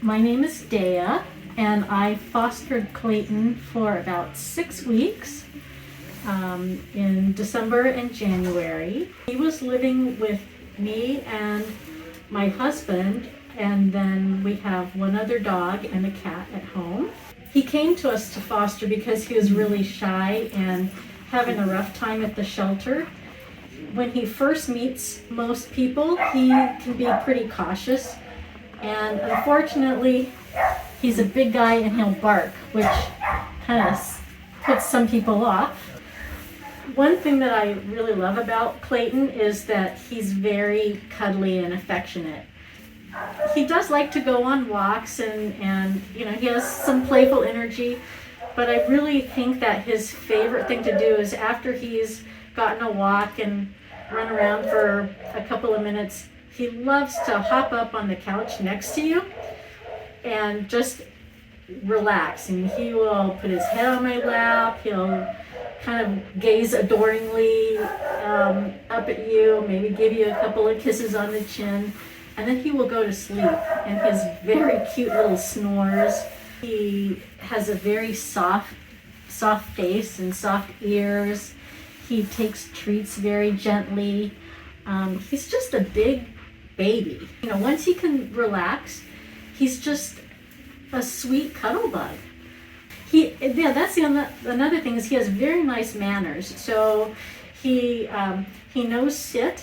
My name is Dea, and I fostered Clayton for about 6 weeks in December and January. He was living with me and my husband, and then we have one other dog and a cat at home. He came to us to foster because he was really shy and having a rough time at the shelter. When he first meets most people, he can be pretty cautious. And unfortunately, he's a big guy and he'll bark, which kind of puts some people off. One thing that I really love about Clayton is that he's very cuddly and affectionate. He does like to go on walks and he has some playful energy, but I really think that his favorite thing to do is after he's gotten a walk and run around for a couple of minutes, he loves to hop up on the couch next to you and just relax. And he will put his head on my lap. He'll kind of gaze adoringly up at you, maybe give you a couple of kisses on the chin, and then he will go to sleep. And his very cute little snores. He has a very soft face and soft ears. He takes treats very gently. He's just a big baby. Once he can relax, he's just a sweet cuddle bug. That's another thing is he has very nice manners. So he knows sit,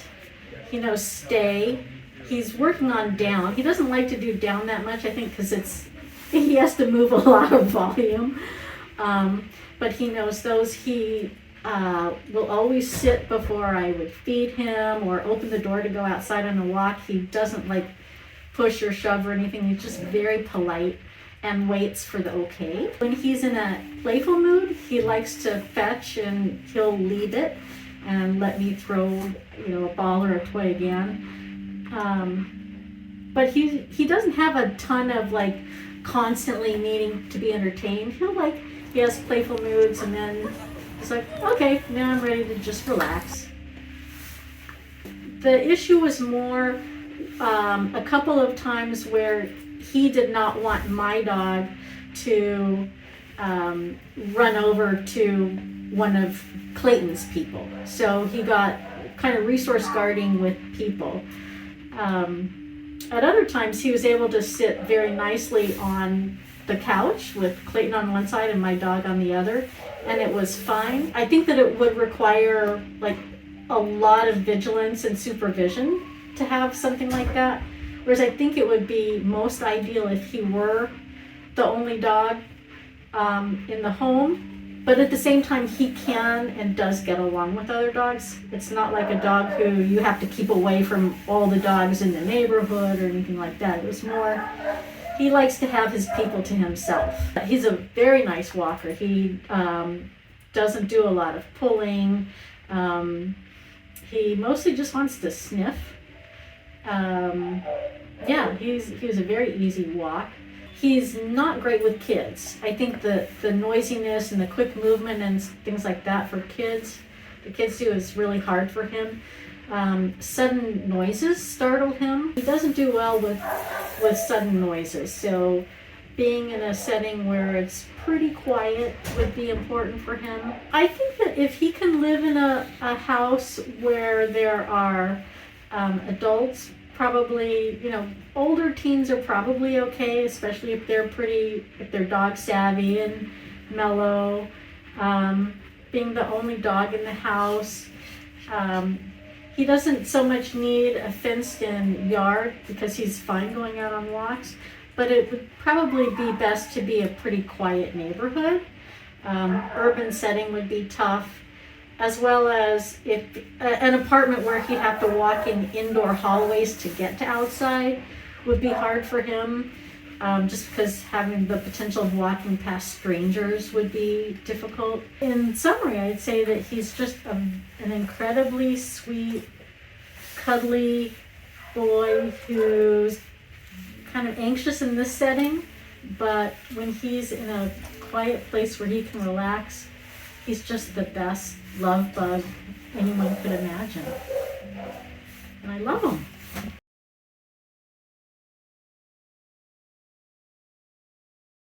he knows stay. He's working on down. He doesn't like to do down that much, I think, because he has to move a lot of volume. But he knows those. He will always sit before I would feed him or open the door to go outside on a walk. He doesn't like push or shove or anything. He's just very polite and waits for the okay. When he's in a playful mood, he likes to fetch and he'll leave it and let me throw a ball or a toy again. But he doesn't have a ton of constantly needing to be entertained. He has playful moods and then it's like, okay, now I'm ready to just relax. The issue was more a couple of times where he did not want my dog to run over to one of Clayton's people. So he got kind of resource guarding with people. At other times, he was able to sit very nicely on the couch with Clayton on one side and my dog on the other, and it was fine. I think that it would require a lot of vigilance and supervision to have something like that, whereas I think it would be most ideal if he were the only dog in the home. But at the same time, he can and does get along with other dogs. It's not like a dog who you have to keep away from all the dogs in the neighborhood or anything like that. It was more, he likes to have his people to himself. He's a very nice walker. He doesn't do a lot of pulling. He mostly just wants to sniff. He's a very easy walk. He's not great with kids. I think the noisiness and the quick movement and things like that for kids, the kids do, is really hard for him. Sudden noises startle him. He doesn't do well with sudden noises. So being in a setting where it's pretty quiet would be important for him. I think that if he can live in a house where there are adults, probably, older teens are probably okay, especially if they're dog savvy and mellow. Being the only dog in the house, he doesn't so much need a fenced-in yard because he's fine going out on walks, but it would probably be best to be a pretty quiet neighborhood. Urban setting would be tough, as well as if an apartment where he'd have to walk in indoor hallways to get to outside would be hard for him, just because having the potential of walking past strangers would be difficult. In summary, I'd say that he's just an incredibly sweet, cuddly boy who's kind of anxious in this setting, but when he's in a quiet place where he can relax, he's just the best love bug anyone could imagine. And I love him.